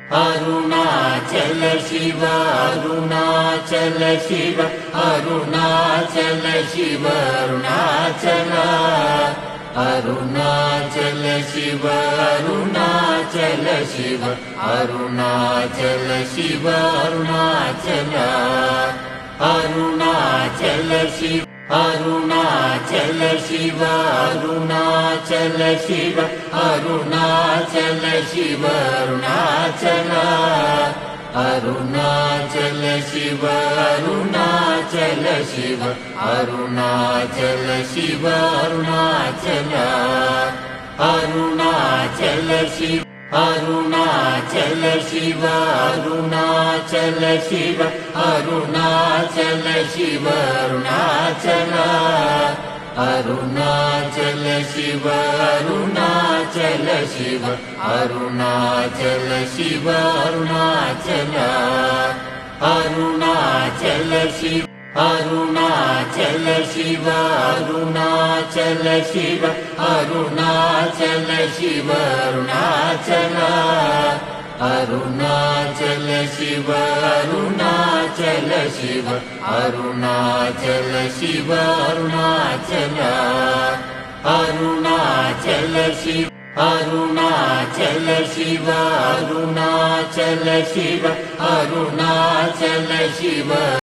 Arunachal Shiva Arunachal Shiva Arunachal Shiva Arunachal Arunachal Shiva Arunachal Shiva Arunachal Shiva Arunachal Arunachal Shiva Arunachal Shiva Arunachal Shiva Arunachal Shiva Arunachal Arunachal Shiva Arunachal Shiva Arunachal Shiva Arunachal Arunachal Shiva Arunachal Shiva Arunachal Shiva Arunachal Shiva Arunachal Arunachal Shiva Arunachal Shiva Arunachal Shiva Arunachal Arunachal Shiva Arunachal Shiva Arunachal Shiva Arunachal Shiva Arunachal Arunachal Shiva Arunachal Shiva Arunachal Shiva Arunachal Arunachal Shiva Arunachal Shiva Arunachal Shiva Arunachal Shiva